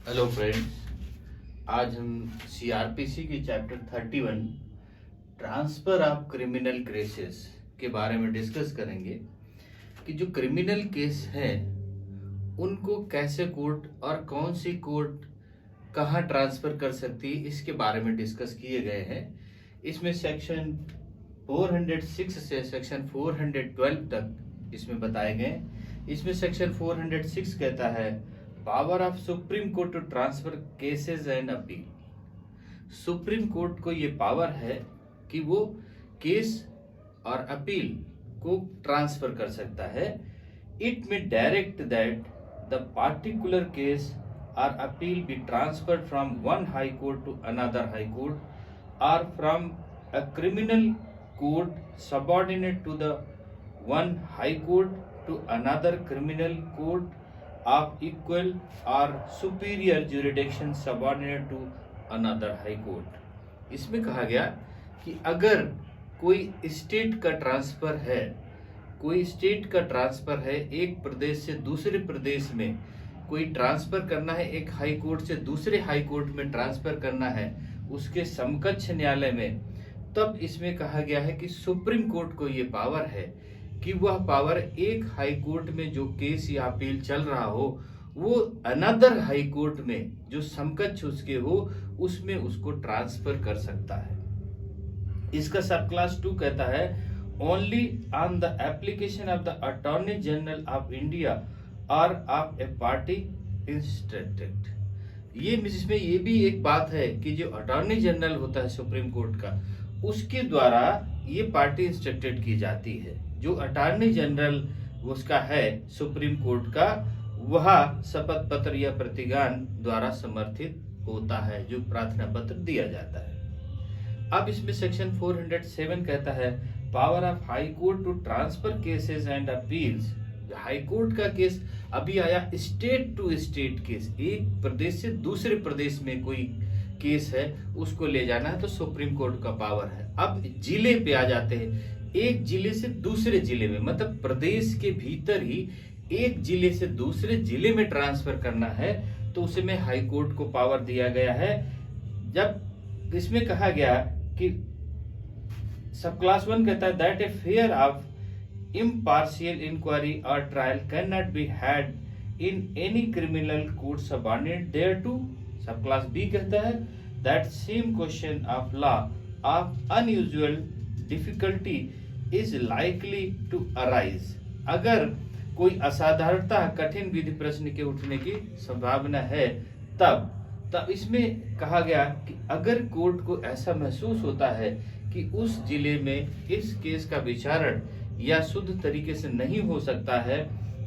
Hello friends, आज हम CrPC की chapter 31 transfer of criminal cases के बारे में डिस्कस करेंगे कि जो क्रिमिनल केस है उनको कैसे कोर्ट और कौन सी कोर्ट कहाँ ट्रांसफर कर सकती है, इसके बारे में डिस्कस किए गए हैं। इसमें सेक्शन 406 से सेक्शन 412 तक इसमें बताए गए। इसमें सेक्शन 406 कहता है power of supreme court to transfer cases and appeal. Supreme court को ये पावर है कि वो केस और अपील को ट्रांसफर कर सकता है। It may direct that the particular case और appeal be transferred from one high court to another high court or from a criminal court subordinate to the one high court to another criminal court of equal or superior jurisdiction subordinate to another high court। इसमें कहा गया कि अगर कोई state का transfer है, एक प्रदेश से दूसरे प्रदेश में कोई ट्रांसफर करना है, एक हाई कोर्ट से दूसरे हाई कोर्ट में ट्रांसफर करना है उसके समकक्ष न्यायालय में, तब इसमें कहा गया है कि सुप्रीम कोर्ट को ये पावर है कि वह पावर एक हाई कोर्ट में जो केस या अपील चल रहा हो वो अनदर हाई कोर्ट में जो समकक्ष उसके हो उसमें उसको ट्रांसफर कर सकता है। इसका सब क्लास 2 कहता है only on the application of the attorney general of India और ऑफ ए पार्टी इंस्ट्रक्टेड। ये जिसमें ये भी एक बात है कि जो अटॉर्नी जनरल होता है सुप्रीम कोर्ट का, उसके द्वारा ये पार्टी इंस्ट्रक्टेड की जाती है। जो अटॉर्नी जनरल उसका है सुप्रीम कोर्ट का, वह शपथ पत्र या प्रतिज्ञान द्वारा समर्थित होता है, जो प्रार्थना पत्र दिया जाता है। अब इसमें सेक्शन 407 कहता है power of high court to transfer cases and appeals. High court का केस अभी आया, स्टेट टू स्टेट केस, एक प्रदेश से दूसरे प्रदेश में कोई केस है उसको ले जाना है तो सुप्रीम कोर्ट का पावर है। अब जिले पे आ जाते हैं, एक जिले से दूसरे जिले में, मतलब प्रदेश के भीतर ही एक जिले से दूसरे जिले में ट्रांसफर करना है तो उसे में हाई कोर्ट को पावर दिया गया है। जब इसमें कहा गया कि सब क्लास 1 कहता है that a fair of impartial inquiry or trial cannot be had in any criminal court subordinate thereto। सब क्लास B कहता है that same question of law of unusual difficulty is likely to arise। अगर कोई असाधारणता कठिन विधि प्रश्न के उठने की संभावना है तब इसमें कहा गया कि अगर कोर्ट को ऐसा महसूस होता है कि उस जिले में इस केस का विचारण या शुद्ध तरीके से नहीं हो सकता है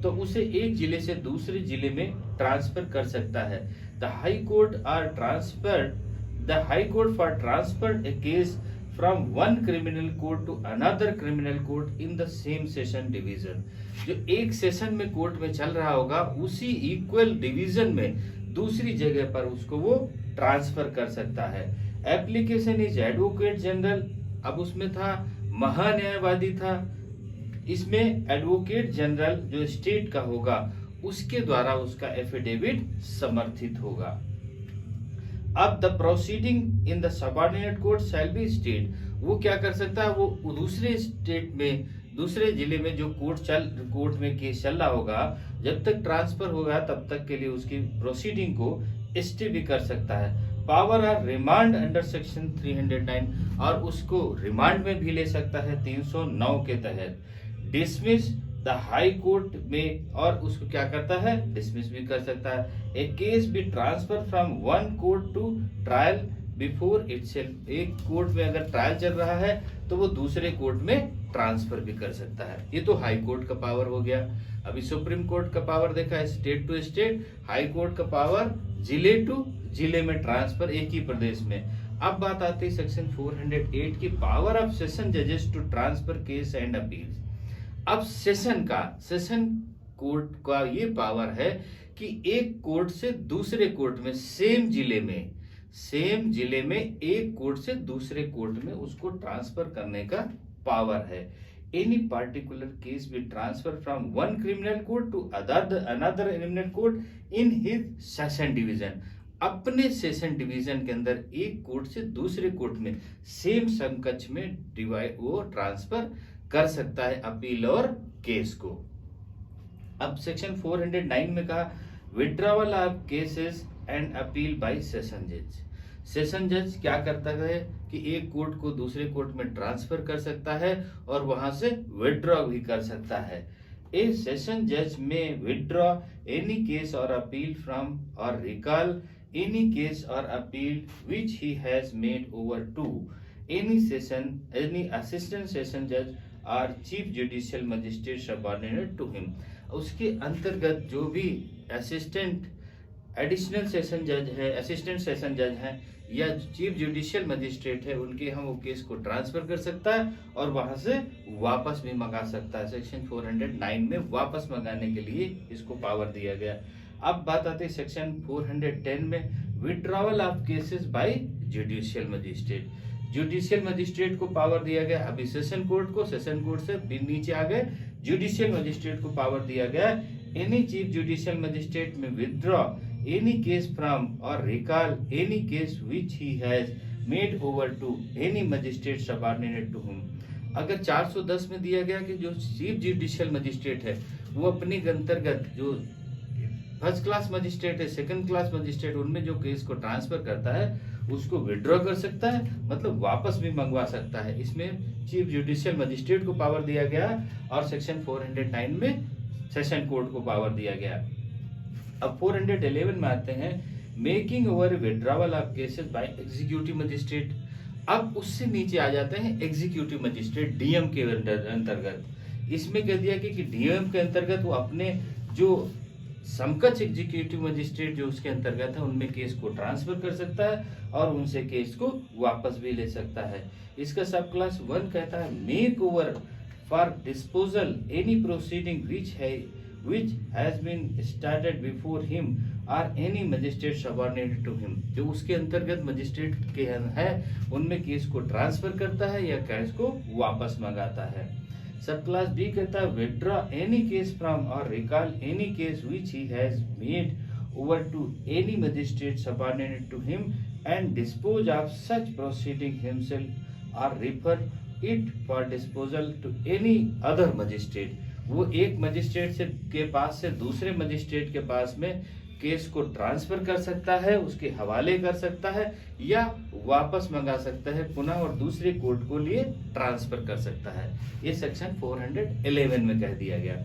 तो उसे एक जिले से दूसरे जिले में ट्रांसफर कर सकता है। The high court for transfer a case from one criminal court to another criminal court in the same session division. जो एक सेशन में कोर्ट में चल रहा होगा उसी इक्वल डिवीजन में दूसरी जगह पर उसको वो ट्रांसफर कर सकता है। एप्लीकेशन इज एडवोकेट जनरल, अब उसमें था महान्यायवादी था, इसमें एडवोकेट जनरल जो स्टेट का होगा उसके द्वारा उसका एफिडेविट समर्थित होगा। अब the proceeding in the subordinate court shall be state, वो क्या कर सकता है, वो दूसरे स्टेट में दूसरे जिले में जो कोर्ट में केस चल रहा होगा जब तक ट्रांसफर होगा तब तक के लिए उसकी प्रोसीडिंग को स्टे भी कर सकता है। पावर और रिमांड अंडर सेक्शन 309, और उसको रिमांड में भी ले सकता है 309 के तहत। डिसमिस द हाई कोर्ट में, और उसको क्या करता है, डिसमिस भी कर सकता है। A case be transfer from one court to trial before itself, एक कोर्ट में अगर ट्रायल चल रहा है तो वो दूसरे कोर्ट में ट्रांसफर भी कर सकता है। ये तो हाई कोर्ट का पावर हो गया। अभी सुप्रीम कोर्ट का पावर देखा है state to state, high court का पावर जिले टू जिले में ट्रांसफर एक ही प्रदेश में। अब बात आती है सेक्शन 408 की पावर ऑफ सेशन जजेस to transfer case and appeals. अब सेशन कोर्ट का ये पावर है कि एक कोर्ट से दूसरे कोर्ट में सेम जिले में एक कोर्ट से दूसरे कोर्ट में उसको ट्रांसफर करने का पावर है। any particular case be transferred from one criminal court to another criminal court in his session division. अपने सेशन डिवीजन के अंदर एक कोर्ट से दूसरे कोर्ट में सेम समकक्ष में डिवाइड वो ट्रांसफर कर सकता है अपील और केस को। अब सेक्शन 409 में कहा withdrawal of cases and appeal bye session जज। सेशन जज क्या करता है कि एक कोर्ट को दूसरे कोर्ट में ट्रांसफर कर सकता है और वहां से विड्रॉ भी कर सकता है। ए सेशन जज में विड्रॉ एनी केस और अपील फ्रॉम और रिकॉल एनी केस और appeal which he has made over to any assistant session जज और chief judicial magistrate subordinate to him. उसके अंतर्गत जो भी असिस्टेंट एडिशनल सेशन जज है, असिस्टेंट सेशन जज है या चीफ जुडिशियल मजिस्ट्रेट है, उनके हम वो केस को ट्रांसफर कर सकता है और वहां से वापस भी मंगा सकता है। सेक्शन 409 में वापस मंगाने के लिए इसको पावर दिया गया। अब बात आती है सेक्शन 410 में withdrawal of cases bye judicial magistrate. Judicial magistrate को पावर दिया गया। अभी सेशन कोर्ट को, सेशन कोर्ट से नीचे आ गए जुडिशियल मजिस्ट्रेट को पावर दिया गया। Any chief judicial magistrate may withdraw any case from और recall any case which he has made over to any magistrate subordinate to him. अगर 410 में दिया गया कि जो चीफ जुडिशियल मजिस्ट्रेट है वो अपने अंतर्गत जो फर्स्ट क्लास मजिस्ट्रेट है, सेकंड क्लास मजिस्ट्रेट, उनमें जो केस को ट्रांसफर करता है उसको विड्रॉ कर सकता है, मतलब वापस भी मंगवा सकता है। इसमें चीफ जुडिशियल मजिस्ट्रेट को पावर दिया गया और सेक्शन 409 में सेशन कोर्ट को पावर दिया गया। अब 411 में आते हैं making over withdrawal of cases bye executive magistrate. अब उससे नीचे आ जाते हैं एग्जीक्यूटिव मजिस्ट्रेट डीएम के अंतर्गत। इसमें कह दिया कि डीएम के अंतर्गत वो अपने जो समकक्ष एग्जीक्यूटिव मजिस्ट्रेट जो उसके अंतर्गत है उनमें केस को ट्रांसफर कर सकता है और उनसे केस को वापस भी ले सकता है। इसका सब क्लास 1 कहता है make over for disposal any proceeding which has been started before him or any magistrate subordinate to him। जो उसके अंतर्गत मजिस्ट्रेट के है उनमें केस को ट्रांसफर करता है या केस को वापस मंगाता है। सब क्लास बी कहता है विड्रॉ एनी केस फ्रॉम और recall any case which he has made over to any magistrate subordinate to him and dispose of such proceeding himself or refer it for disposal to any other magistrate. वो एक magistrate से के पास से दूसरे magistrate के पास में case को transfer कर सकता है, उसके हवाले कर सकता है या वापस मंगा सकता है पुनः और दूसरे कोर्ट को लिए ट्रांसफर कर सकता है। ये सेक्शन 411 में कह दिया गया।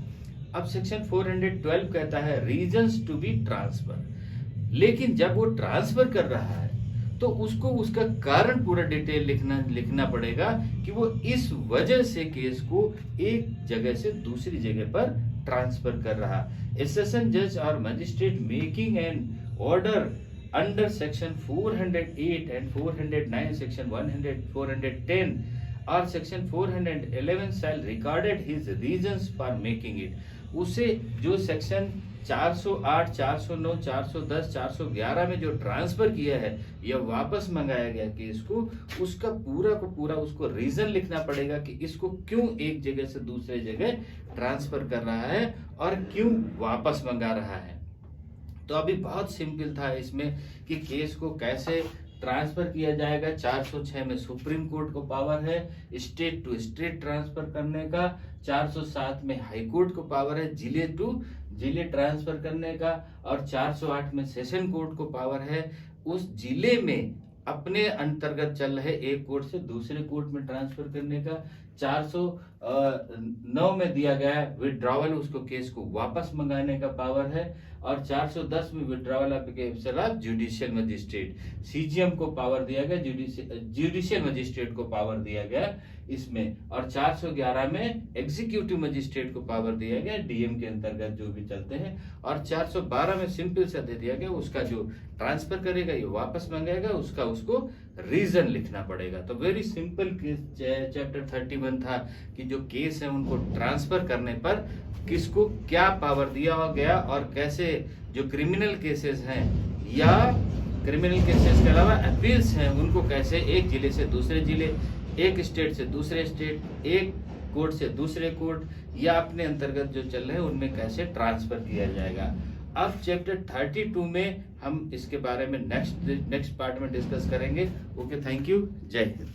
अब सेक्शन 412 कहता है रीजंस टू बी ट्रांसफर। लेकिन जब वो ट्रांसफर कर रहा है तो उसको उसका कारण पूरा डिटेल लिखना पड़ेगा कि वो इस वजह से केस को एक जगह से दूसरी जगह पर ट्रांसफर कर रहा। सेशन जज or magistrate making an order under section 408 and 409 section 410 or section 411 shall recorded his reasons for making it. उसे जो सेक्शन 408, 409, 410, 411 में जो ट्रांसफर किया है या वापस मंगाया गया केस को, उसका पूरा को पूरा उसको रीजन लिखना पड़ेगा कि इसको क्यों एक जगह से दूसरे जगह ट्रांसफर कर रहा है और क्यों वापस मंगा रहा है। तो अभी बहुत सिंपल था इसमें कि केस को कैसे ट्रांसफर किया जाएगा। 406 में सुप्रीम कोर्ट को पावर है स्टेट टू स्टेट ट्रांसफर करने का। 407 में हाई कोर्ट को पावर है जिले टू जिले ट्रांसफर करने का और 408 में सेशन कोर्ट को पावर है उस जिले में अपने अंतर्गत चल रहे एक कोर्ट से दूसरे कोर्ट में ट्रांसफर करने का। 409 में दिया गया विड्रॉवल, उसको केस को वापस मंगाने का पावर है और 410 में withdrawal application of judicial magistrate, CGM को पावर दिया गया, जुडिशियल मजिस्ट्रेट को पावर दिया गया इसमें। और 411 में एग्जीक्यूटिव मजिस्ट्रेट को पावर दिया गया डीएम के अंतर्गत जो भी चलते हैं। और 412 में सिंपल सा दे दिया गया उसका जो ट्रांसफर करेगा ये वापस मंगाएगा उसका उसको रीजन लिखना पड़ेगा। तो वेरी सिंपल चैप्टर 31 था कि जो केस है उनको ट्रांसफर करने पर किसको क्या पावर दिया गया और कैसे जो क्रिमिनल केसेस हैं या क्रिमिनल केसेस के अलावा अपील्स हैं उनको कैसे एक जिले से दूसरे जिले, एक स्टेट से दूसरे स्टेट, एक कोर्ट से दूसरे कोर्ट या अपने अंतर्गत जो चल रहे हैं उनमें कैसे ट्रांसफर किया जाएगा। अब चैप्टर 32 में हम इसके बारे में नेक्स्ट पार्ट में डिस्कस करेंगे। ओके, थैंक यू, जय हिंद।